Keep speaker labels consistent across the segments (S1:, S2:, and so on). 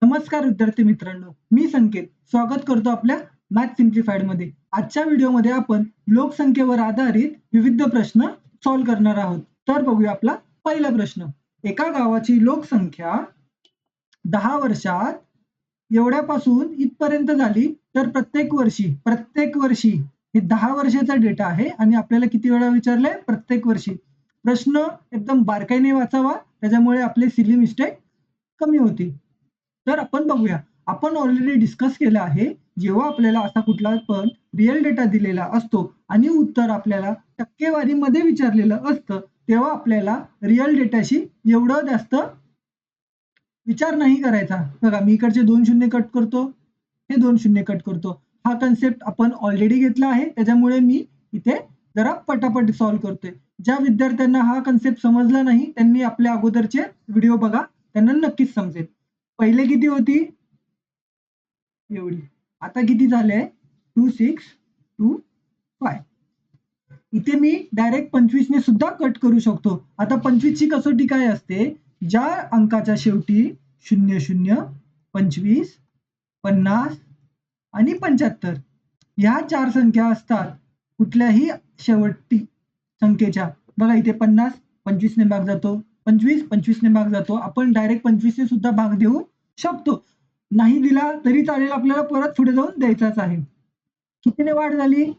S1: नमस्कार विद्यार्थी मित्रांनो, मी संकेत स्वागत करतो आपल्या मॅथ सिम्प्लिफाईड मध्ये. आजच्या व्हिडिओमध्ये आपण लोकसंख्येवर आधारित विविध प्रश्न सॉल्व्ह करणार आहोत. तर बघूया आपला पहिला प्रश्न. एका गावाची लोकसंख्या 10 वर्षात एवढ्यापासून इथपर्यंत झाली तर प्रत्येक वर्षी हे 10 वर्षाचा डेटा आहे आणि आपल्याला किती वेळा विचारलंय? प्रत्येक वर्षी. प्रश्न एकदम बारकाईने वाचावा, त्याच्यामुळे आपले सिली मिस्टेक कमी होतील. तर आपण बघूया. आपण ऑलरेडी डिस्कस केलं आहे, जेव्हा आपल्याला असा कुठला पण रिअल डेटा दिलेला असतो आणि उत्तर आपल्याला टक्केवारीमध्ये विचारलेलं असतं, तेव्हा आपल्याला रिअल डेटाशी एवढं जास्त विचार नाही करायचा. बघा, मी इकडचे 2 शून्य कट करतो, हे 2 शून्य कट करतो. हा कन्सेप्ट आपण ऑलरेडी घेतला आहे, त्याच्यामुळे मी इथे जरा पटापट सॉल्व्ह करतोय. ज्या विद्यार्थ्यांना हा कन्सेप्ट समजला नाही, त्यांनी आपल्या अगोदरचे व्हिडिओ बघा, त्यांना नक्कीच समजेल. पहिले किती होती? एवढी. आता किती झाले? 2 6 2 5. इथे मी डायरेक्ट 25 ने सुद्धा कट करू शकतो. आता 25 ची कसोटी काय असते? ज्या अंकाच्या शेवटी 00, 25, 50 आणि 75 ह्या 4 संख्या असतात कुठल्याही शेवटी संख्येच्या. बघा, इथे 50 25 ने भाग जातो, 25 25 ने भाग जातो. आपण डायरेक्ट 25 ने सुद्धा भाग देऊ शकतो. नाही दिला तरी चालेल, आपल्याला परत पुढे जाऊन द्यायचाच आहे. कितीने वाढ झाली?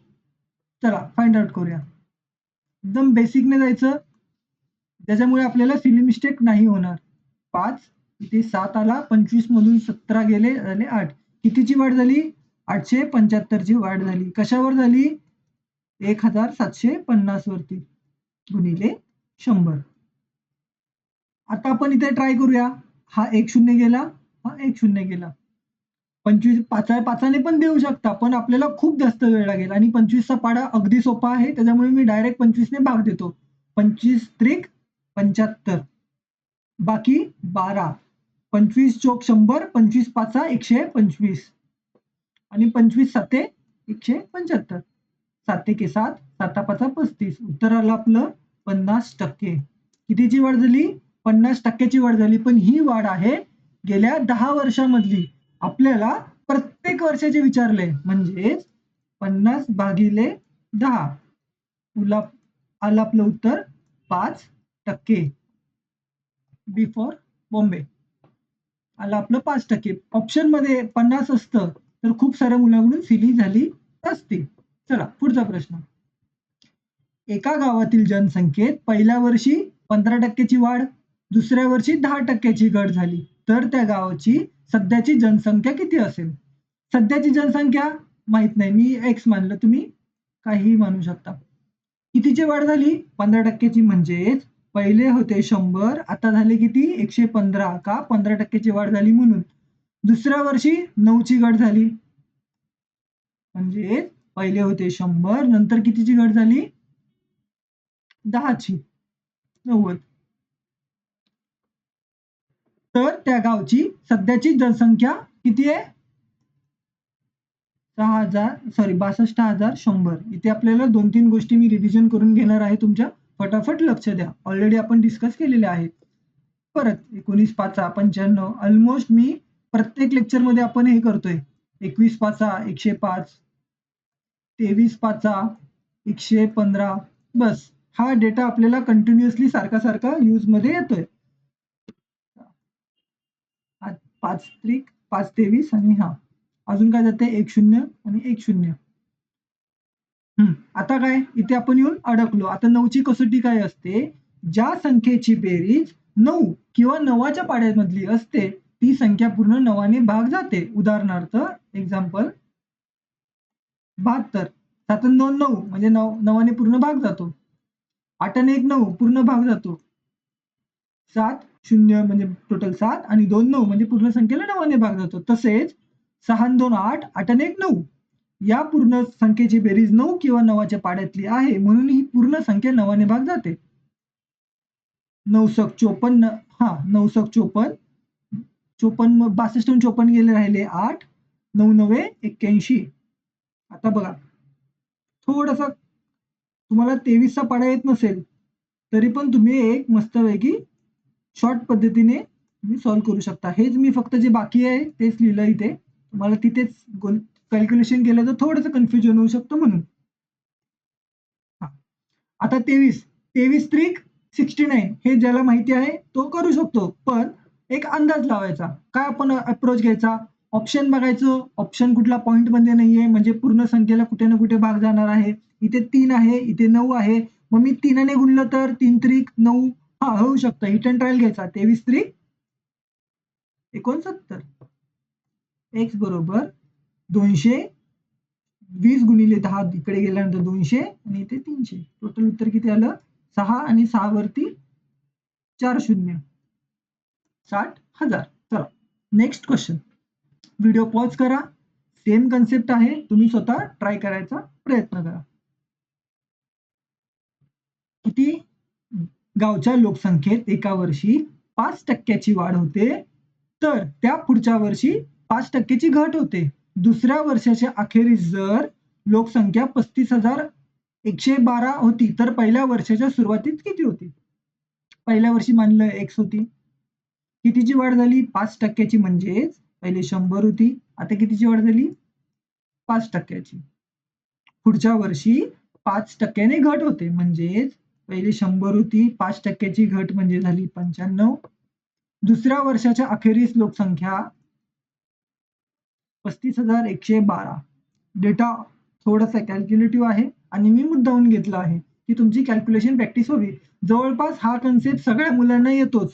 S1: चला फाइंड आउट करूया. एकदम बेसिकने जायचं, त्याच्यामुळे आपल्याला सिली मिस्टेक नाही होणार. 5 इथे 7 आला, 25 मधून 17 गेले, झाले 8. कितीची वाढ झाली? 875 ची वाढ झाली. कशावर झाली? 1750 वरती गुणिले 100. आता आपण इथे ट्राय करूया. हा 1 शून्य गेला, हा 1 शून्य गेला. 25 पाचाने पण देऊ शकता, पण आपल्याला खूप जास्त वेळ लागेल आणि 25 चा पाडा अगदी सोपा आहे, त्याच्यामुळे मी डायरेक्ट 25 ने भाग देतो. 25 त्रिक 75, बाकी 12, 25 चोक 100, 25 पाचा 125 आणि 25 साते 175. 7 एके 7, 7 पाचा 35. उत्तर आलं आपलं 50%. कितीची वाढ झाली? 50%ची वाढ झाली. पण ही वाढ आहे गेल्या 10 वर्षामधली. आपल्याला प्रत्येक वर्षाचे विचारले, म्हणजे 50 भागिले 10. आलं आपलं उत्तर 5%. बी फॉर बॉम्बे. आलं आपलं 5%. ऑप्शन मध्ये 50 असतं तर खूप साऱ्या मुलांकडून सिली झाली असती. चला पुढचा प्रश्न. एका गावातील जनसंख्येत पहिल्या वर्षी 15%ची वाढ, दुसऱ्या वर्षी 10%ची घट झाली, तर त्या गावाची सध्याची जनसंख्या किती असेल? सध्याची जनसंख्या माहित नाही, मी एक्स मानलं, तुम्ही काहीही मानू शकता. कितीची वाढ झाली? 15%ची. म्हणजेच पहिले होते 100, आता झाले किती? 115. का? 15%ची वाढ झाली म्हणून. दुसऱ्या वर्षी 9ची घट झाली, म्हणजे पहिले होते 100, नंतर कितीची घट झाली? 10ची, 90. तर त्या गावची सध्याची जनसंख्या किती आहे? 62,100. इथे आपल्याला 2-3 गोष्टी मी रिव्हिजन करून घेणार आहे तुमच्या. फटाफट लक्ष द्या. ऑलरेडी आपण डिस्कस केलेले आहेत. परत 19 पाचा 95. ऑलमोस्ट मी प्रत्येक लेक्चर मध्ये आपण हे करतोय. 21 पाचा 105, 23 पाचा 115. बस हा डेटा आपल्याला कंटिन्युअसली सारखा यूज मध्ये येतोय. 5 त्रिक 5 23 आणि हा अजून काय जाते? 1 शून्य आणि 1 शून्य. आता काय? इथे आपण येऊन अडकलो. आता 9ची कसोटी काय असते? ज्या संख्येची बेरीज 9 किंवा 9च्या पाड्यामधली असते, ती संख्या पूर्ण 9ने भाग जाते. उदाहरणार्थ एक्झाम्पल 72. 7 आणि 2 9, म्हणजे 9ने पूर्ण भाग जातो. 8 आणि 1 9, पूर्ण भाग जातो. 7 0 म्हणजे टोटल 7 आणि 2 9 म्हणजे पूर्ण संख्येला 9ने भाग जातो. तसेच 6 आणि 2 8, 8 आणि 1 9 या पूर्ण संख्येची बेरीज 9 किंवा 9च्या पाड्यातली आहे, म्हणून ही पूर्ण संख्या 9ने भाग जाते. 9 सक 54. हा 9 सक 54, 54 62 54 गेले, राहिले 8, 9 9 81. आता बघा, थोडस तुम्हाला 23 चा पाडा येत नसेल तरी पण तुम्ही एक मस्तपैकी शॉर्ट पद्धतीने तुम्ही सॉल्व्ह करू शकता. हेच मी फक्त जे बाकी आहे तेच लिहिलं इथे. तुम्हाला तिथेच कॅल्क्युलेशन केलं तर थोडंसं कन्फ्युजन होऊ शकतं म्हणून. आता 23 त्रिक 69 हे ज्याला माहिती आहे तो करू शकतो. पण एक अंदाज लावायचा. काय आपण अप्रोच घ्यायचा? ऑप्शन बघायचं. ऑप्शन कुठला पॉइंट मध्ये नाहीये म्हणजे पूर्ण संख्येला कुठे ना कुठे भाग जाणार आहे. इथे 3 आहे, इथे 9 आहे. मग मी 3 ने गुणलं तर 3 त्रिक 9 होऊ शकतं. हिट अँड ट्रायल घ्यायचा. 23 त्रिक 69 x बरोबर 220 गुणिले 10 इकडे गेल्यानंतर 200 आणि इथे 300. टोटल उत्तर किती आलं? 6 आणि 6 वरती 4 शून्य 60,000. चला नेक्स्ट क्वेश्चन. व्हिडिओ पॉज करा. सेम कन्सेप्ट आहे. तुम्ही स्वतः ट्राय करायचा प्रयत्न करा. किती गावच्या लोकसंख्येत एका वर्षी 5% वाढ होते तर त्या पुढच्या वर्षी 5%ची घट होते. दुसऱ्या वर्षाच्या अखेरीस जर लोकसंख्या 35,112 होती तर पहिल्या वर्षाच्या सुरुवातीत किती होती? पहिल्या वर्षी मानलं x होती. कितीची वाढ झाली? 5%ची म्हणजेच पहिले 100 होती. आता कितीची वाढ झाली? 5%ची. पुढच्या वर्षी 5%ने घट होते म्हणजेच पहिले 100 होती 5%ची घट म्हणजे झाली 95. दुसऱ्या वर्षाच्या अखेरीस लोकसंख्या 35,112. डेटा थोडासा कॅल्क्युलेटिव्ह आहे आणि मी मुद्दामून घेतला आहे की तुमची कॅल्क्युलेशन प्रॅक्टिस व्हावी. जवळपास हा कन्सेप्ट सगळ्या मुलांना येतोच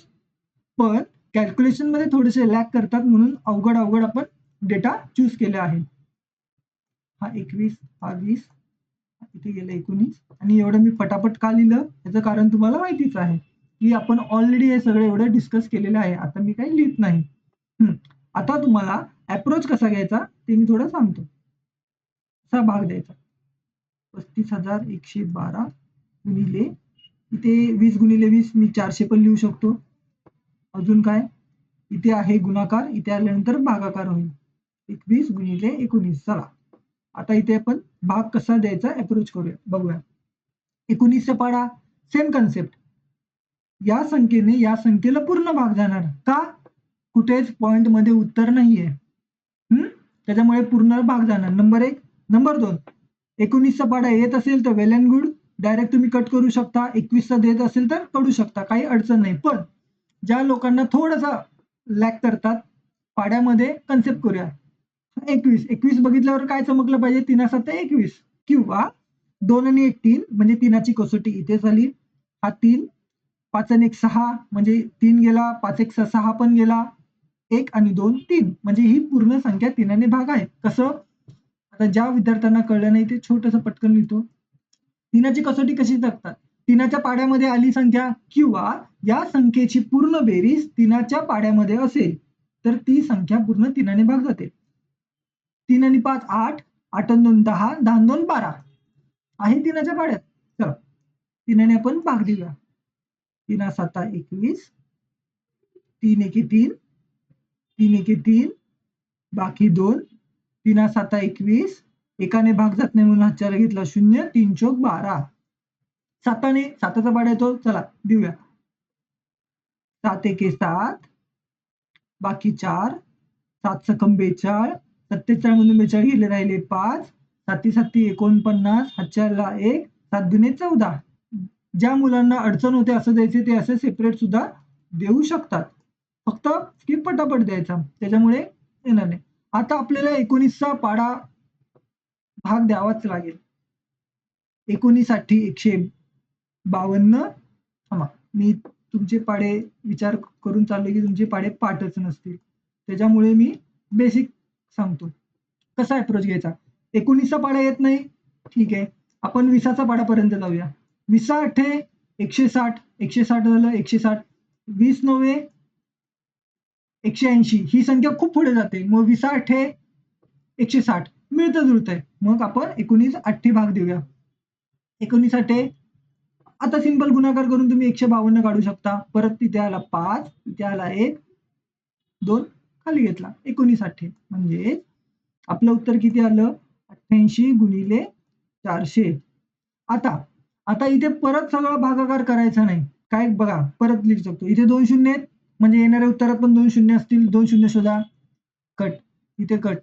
S1: पण कॅल्क्युलेशन मध्ये थोडेसे लॅक करतात म्हणून अवघड आपण डेटा चूज केले आहे. हा 21 हा 20 इथे गेलं 19 आणि एवढं मी पटापट का लिहिलं याचं कारण तुम्हाला माहितीच आहे की आपण ऑलरेडी हे सगळं एवढं डिस्कस केलेलं आहे. आता मी काही लिहित नाही. आता तुम्हाला अप्रोच कसा घ्यायचा ते मी थोडं सांगतो. असा भाग द्यायचा 35,112 गुणिले इथे 20 गुणिले 20 मी 400 पण लिहू शकतो. अजून काय इथे आहे गुणाकार इथे आल्यानंतर भागाकार होईल 21 गुणिले 19. चला आता इथे आपण भाग कसा द्यायचा अप्रोच करूया बघूया. 19चा पाढा सेम कन्सेप्ट. या संख्येने या संख्येला पूर्ण भाग जाणार का? कुठेच पॉइंट मध्ये उत्तर नाहीये त्याच्यामुळे पूर्ण भाग जाणार. नंबर 1. नंबर 2 19चा पाढा येत असेल तर वेल अँड गुड. डायरेक्ट तुम्ही कट करू शकता. 21चा देत असेल तर करू शकता काही अडचण नाही. पण ज्या लोकांना थोडासा लॅक करतात पाड्यामध्ये कन्सेप्ट करूया. 21 बघितल्यावर काय चमकलं पाहिजे? 3 7 21 किंवा 2 आणि 1 3 म्हणजे 3ची कसोटी इथे झाली. हा 3 5 आणि 1 6 म्हणजे 3 गेला 5 1 6 पण गेला 1 आणि 2 3 म्हणजे ही पूर्ण संख्या 3 ने भाग आहे. कसं? आता ज्या विद्यार्थ्यांना कळलं नाही ते छोटंसं पटकन लिहितो. 3ची कसोटी कशी जगतात? 3च्या पाड्यामध्ये आली संख्या किंवा या संख्येची पूर्ण बेरीज 3च्या पाड्यामध्ये असेल तर ती संख्या पूर्ण 3ने भाग जाते. 3 आणि 5 8 8 आणि 2 10 10 आणि 2 12 आहे 3च्या पाड्यात. चला 3ने आपण भाग देऊया. 3 7 21 3 1 3 3 1 3 बाकी 2 3 7 21 एकाने भाग जात नाही म्हणून हातच्याला घेतला 0 3 चौक 12. 7ने 7चा पाढा येतो. चला देऊया 7 1 7 बाकी 4 7 सकम 42 47 मधून 42 गेले राहिले 5 7 7 49 हातच्याला 1 7 दुने 14. ज्या मुलांना अडचण होते असं द्यायचे ते असे सेपरेट सुद्धा देऊ शकतात. फक्त स्किप पटापट द्यायचा त्याच्यामुळे येणार नाही. आता आपल्याला 19चा पाढा भाग द्यावाच लागेल. 19 साठी 152 थांबा मी तुमचे पाढे विचार करून चालले की तुमचे पाढे पाठच नसतील त्याच्यामुळे मी बेसिक सांगतो कसा अप्रोच घ्यायचा. 19चा पाढा येत नाही ठीक आहे आपण 20चा पाढापर्यंत जाऊया. 20 8 160 160 झालं 160 20 9 180 ही संख्या खूप पुढे जाते मग 20 8 160 मिळतं जुळतंय मग आपण 19 8 भाग देऊया. 19 8 आता सिंपल गुणाकार करून तुम्ही 152 काढू शकता. परत तिथे आला 5 इथे आला 1 2 खाली घेतला 19 8 म्हणजे आपलं उत्तर किती आलं 88 गुणिले 400. आता इथे परत सगळा भागाकार करायचा नाही काय बघा परत लिहू शकतो. इथे 2 शून्य आहेत म्हणजे येणाऱ्या उत्तरात पण 2 शून्य असतील. 2 शून्य शोधा. कट. इथे कट.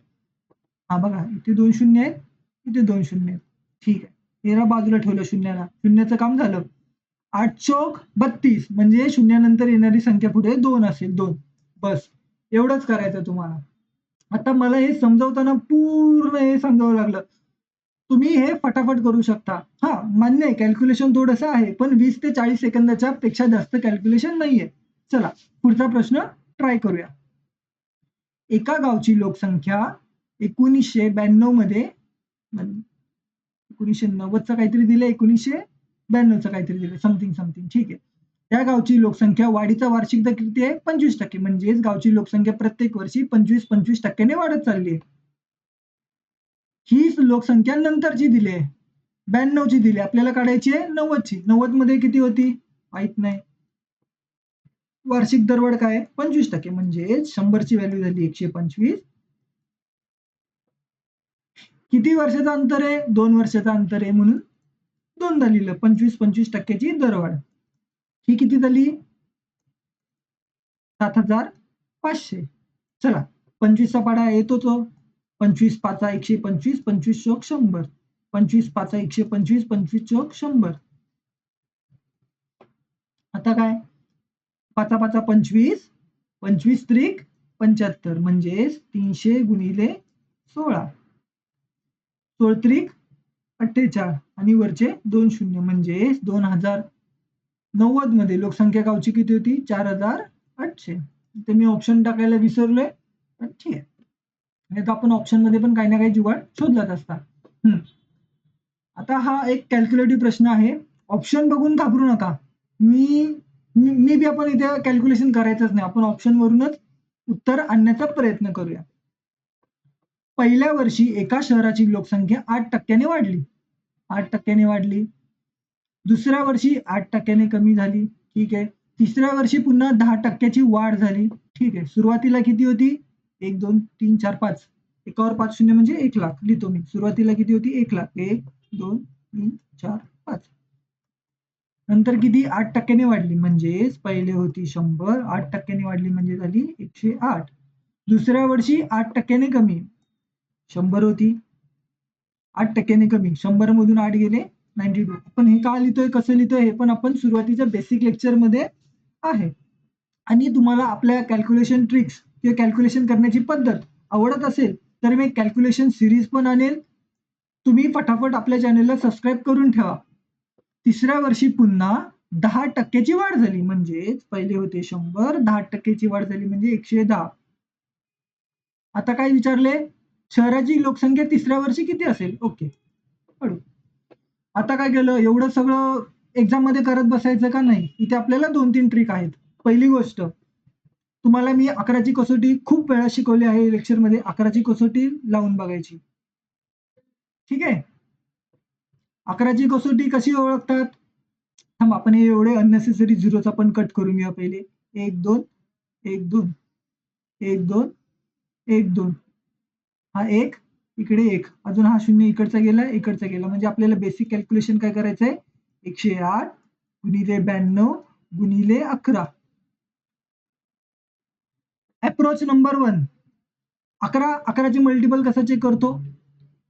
S1: हा बघा, इथे 2 शून्य आहेत, इथे 2 शून्य आहेत. ठीक आहे, याला बाजूला ठेवलं शून्याला. शून्याचं काम झालं. 8 चौक 32 म्हणजे शून्यानंतर येणारी संख्या पुढे 2 असेल. 2. बस एवढंच करायचं तुम्हाला. आता मला हे समजावताना पूर्ण हे समजावं लागलं. तुम्ही हे फटाफट करू शकता. हा, मान्य आहे कॅल्क्युलेशन थोडंसं आहे, पण 20 ते 40 सेकंदाच्या पेक्षा जास्त कॅल्क्युलेशन नाहीये. चला पुढचा प्रश्न ट्राय करूया. एका गावची लोकसंख्या 1992 मध्ये 1990चं काहीतरी दिलं, 1992चं काहीतरी दिलं, समथिंग ठीक आहे. त्या गावची लोकसंख्या वाढीचा वार्षिक दर किती आहे? 25%. म्हणजेच गावची लोकसंख्या प्रत्येक वर्षी 25% वाढत चालली आहे. हीच लोकसंख्या नंतरची दिली आहे, 92ची दिली. आपल्याला काढायची आहे 90ची. 90 मध्ये किती होती माहित नाही. वार्षिक दरवाढ काय? 25%. म्हणजे 100ची व्हॅल्यू झाली 125. किती वर्षाचं अंतर आहे? 2 वर्षाचं अंतर आहे, म्हणून 2दा लिहिलं. 25% दरवाढ. ही किती झाली? 7,500. चला 25चा पाढा येतो तो. 25 5 125, 25 चौक 100. 25 5 125, 25 चौक 100. आता काय? 5 5 25, 25 त्रिक 75 म्हणजेच 300 गुणिले 16. 16 त्रिक 48 आणि वरचे 2 शून्य म्हणजेच 2090 मध्ये लोकसंख्या गावची किती होती? 4,800. ते मी ऑप्शन टाकायला विसरलोय, पण ठीक आहे. नाही तर आपण ऑप्शन मध्ये पण काही ना काही जुगाड शोधलाच असता. आता हा एक कॅल्क्युलेटिव्ह प्रश्न आहे. ऑप्शन बघून घाबरू नका. मी बी आपण इथे कॅल्क्युलेशन करायचंच नाही. आपण ऑप्शन वरूनच उत्तर आणण्याचा प्रयत्न करूया. पहिल्या वर्षी एका शहराची लोकसंख्या 8% वाढली. 8% वाढली. दुसऱ्या वर्षी 8% कमी झाली. ठीक आहे. तिसऱ्या वर्षी पुन्हा 10%ची वाढ झाली. ठीक आहे. सुरुवातीला किती होती? 1 2 3 4 5. एकावर 5 शून्य म्हणजे 1 लाख लिहितो मी. सुरुवातीला किती होती? 1 लाख. 1 2 3 4 5. नंतर किती? 8% वाढली. म्हणजेच पहिले होती 100, 8% वाढली म्हणजे झाली 108. दुसऱ्या वर्षी 8% कमी. 100 होती, 8% कमी. 100 मधून 8 गेले 92. आपण हे का लिहितोय, कसं लिहितोय हे पण आपण सुरुवातीच्या बेसिक लेक्चर मध्ये आहे. आणि तुम्हाला आपल्या कॅल्क्युलेशन ट्रिक्स किंवा कॅल्क्युलेशन करण्याची पद्धत आवडत असेल तर मी कॅल्क्युलेशन सिरीज पण आणेल. तुम्ही फटाफट आपल्या चॅनलला सबस्क्राईब करून ठेवा. तिसऱ्या वर्षी पुन्हा 10%ची वाढ झाली. म्हणजेच पहिले होते 100, 10%ची वाढ झाली म्हणजे 110. आता काय विचारले? शहराची लोकसंख्या तिसऱ्या वर्षी किती असेल? ओके. आता काय केलं? एवढं सगळं एक्झाम मध्ये करत बसायचं का नाही? इथे आपल्याला 2-3 ट्रिक आहेत. पहिली गोष्ट, तुम्हाला मी 11ची कसोटी खूप वेळा शिकवली आहे लेक्चर मध्ये. 11ची कसोटी लावून बघायची. ठीक आहे. 11ची कसोटी कशी ओळखतात? थांबा, आपण हे एवढे अननेसेसरी झिरोज आपण कट करून घेऊया पहिले. 1 2 1 2 1 2 1 2. हा 1 इकडे 1, अजून हा 0 इकडचा गेला, इकडचा गेला. म्हणजे आपल्याला बेसिक कॅल्क्युलेशन काय करायचंय? 108 गुणिले 92 गुणिले 11. Approach number 1. 11ची मल्टिपल कसा चेक करतो?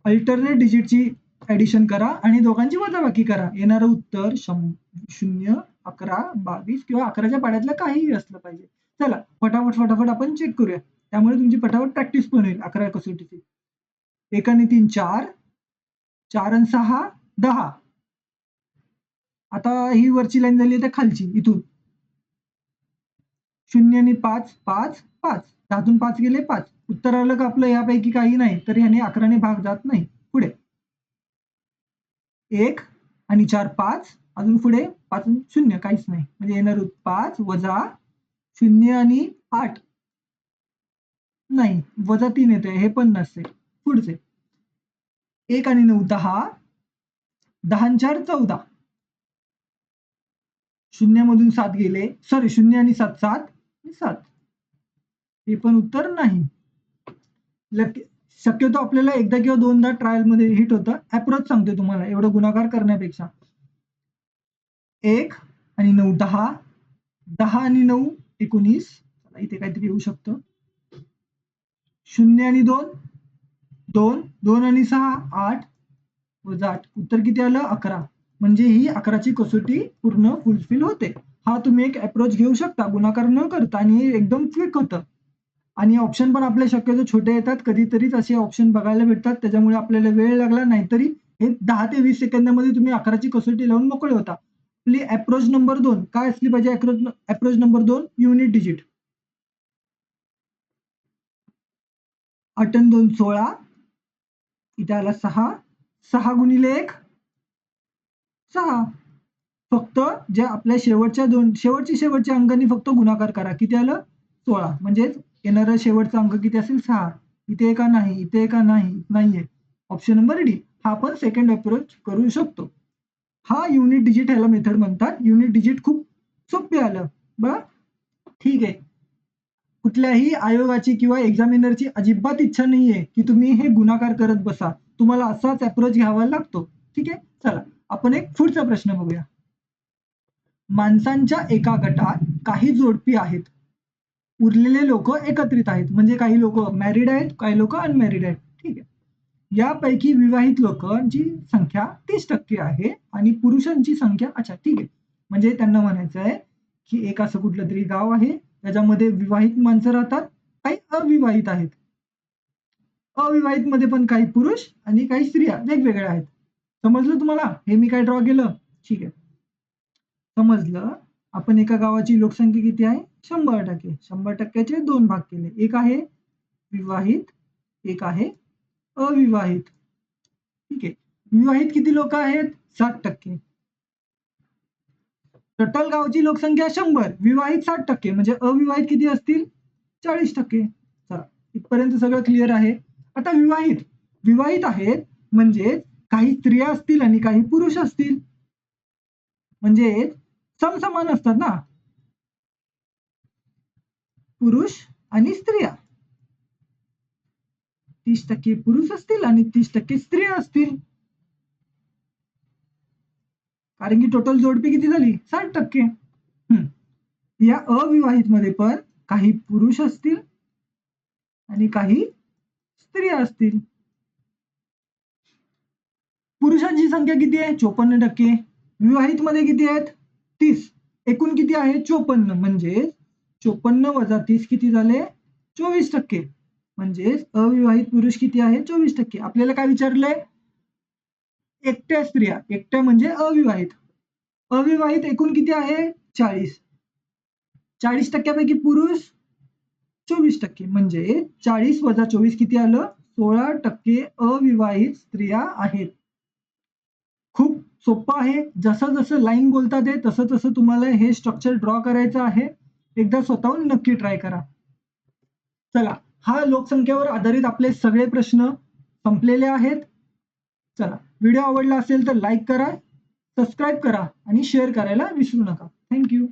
S1: अल्टरनेट डिजिटची ऍडिशन करा आणि दोघांची वजाबाकी करा. येणारं उत्तर 0, 11, 22 किंवा 11च्या पाड्यातलं काहीही असलं पाहिजे. चला फटाफट आपण चेक करूया. त्यामुळे तुमची फटाफट प्रॅक्टिस पण होईल 11 कसोटीची. 1 आणि 3 4, 4 आणि 6 10. आता ही वरची लाईन झाली आहे खालची इथून. 0 आणि 5 5 5. 10तून 5 गेले 5. उत्तर आलं का आपलं? यापैकी काही नाही, तर ह्याने 11ने भाग जात नाही. पुढे 1 आणि 4 5, अजून पुढे 5 आणि 0 काहीच नाही. म्हणजे येणार 5 वजा 0 आणि 8 नाही, वजा 3 येते, हे पण नसते. पुढचे 1 आणि 9 10, 10 आणि 4 14. 0 मधून 7 गेले, सॉरी 0 आणि 7 7 7. हे पण उत्तर नाही. शक्यतो आपल्याला एकदा किंवा दोनदा ट्रायल मध्ये हिट होतं. अप्रोच सांगतोय तुम्हाला, एवढं गुणाकार करण्यापेक्षा. 1 आणि 9 10, 10 आणि 9 19, इथे काहीतरी येऊ शकतं, 0 आणि 2 2, 2 आणि 6 8 वजा 8, उत्तर किती आलं 11. म्हणजे ही 11ची कसोटी पूर्ण फुलफिल होते. हा तुम्ही एक अप्रोच घेऊ शकता गुणाकार न करता आणि एकदम क्विक होतं. आणि ऑप्शन पण आपले शक्यतो छोटे येतात, कधीतरीच असे ऑप्शन बघायला भेटतात, त्याच्यामुळे आपल्याला वेळ लागला, नाहीतरी हे 10 ते 20 सेकंदामध्ये तुम्ही 11ची कसोटी लावून मोकळे होता. आपली अप्रोच नंबर 2 काय असली पाहिजे? Approach number 2 unit digit. 8 आणि 2 16, इथे आला 6, 6 गुणिले 1 6. फक्त जे आपल्या शेवटच्या अंकांनी फक्त गुणाकार करा. किती आलं? 16. म्हणजेच येणारा शेवटचा अंक किती असेल? 6. इथे का नाही? इथे का नाही? नाहीये. Option number D. हा आपण सेकंड अप्रोच करू शकतो. हा युनिट डिजिट ह्याला मेथड म्हणतात. युनिट डिजिट खूप सोपे आलं. बघा, ठीक आहे. कुठल्याही आयोगाची किंवा एक्झामिनरची अजिबात इच्छा नाहीये की तुम्ही हे गुणाकार करत बसा. तुम्हाला असाच अप्रोच घ्यावा लागतो. ठीक आहे, चला आपण एक पुढचा प्रश्न बघूया. माणसांच्या एका गटात काही जोडपी आहेत, उरलेले लोक एकत्रित आहेत. म्हणजे काही लोक मॅरिड आहेत, काही लोक अनमॅरिड आहेत. ठीक आहे, यापैकी विवाहित लोकांची संख्या 30% आहे आणि पुरुषांची संख्या, अच्छा ठीक आहे, म्हणजे त्यांना म्हणायचं आहे की एक असं कुठलं तरी गाव आहे, त्याच्यामध्ये विवाहित माणसं राहतात, काही अविवाहित आहेत. अविवाहित मध्ये पण काही पुरुष आणि काही स्त्रिया वेगवेगळ्या आहेत. समजलं तुम्हाला? हे मी काय ड्रॉ केलं? ठीक आहे, समजलं. आपण एका गावाची लोकसंख्या किती आहे? 100%. 100%चे 2 भाग केले. एक आहे विवाहित, एक आहे अविवाहित. ठीक आहे, विवाहित किती लोक आहेत? 60%. टोटल गावची लोकसंख्या 100, विवाहित 60%, म्हणजे अविवाहित किती असतील? 40%. चला, इथपर्यंत सगळं क्लिअर आहे. आता विवाहित आहेत म्हणजे काही स्त्रिया असतील आणि काही पुरुष असतील, म्हणजे समसमान असतात ना, पुरुष आणि स्त्रिया. 30% पुरुष असतील आणि 30% स्त्रिया असतील, कारण की टोटल जोडपी किती झाली? 60%. या अविवाहित मध्ये पण काही पुरुष असतील आणि काही स्त्रिया असतील. पुरुषांची संख्या किती आहे? 54%. विवाहित मध्ये किती आहेत? 30. एकूण किती आहे? 54. म्हणजे 54 वजा 30 किती झाले? 24%. म्हणजे अविवाहित पुरुष किती आहे? 24%. आपल्याला काय विचारलंय? एकट्या स्त्रिया, एकट्या म्हणजे अविवाहित. अविवाहित एकूण किती आहे? 40. 40%पैकी पुरुष 24%, म्हणजे 40 वजा 24 किती आलं? 16% अविवाहित स्त्रिया आहेत. खूप सोपं आहे. जसं जसं लाईन बोलतात आहे तसं तसं तुम्हाला हे स्ट्रक्चर ड्रॉ करायचं आहे. एकदा स्वतःहून नक्की ट्राय करा. चला, हा लोकसंख्येवर आधारित आपले सगळे प्रश्न संपलेले आहेत. चला, व्हिडिओ आवडला असेल तर लाईक करा, सबस्क्राईब करा आणि शेअर करायला विसरू नका. थँक्यू.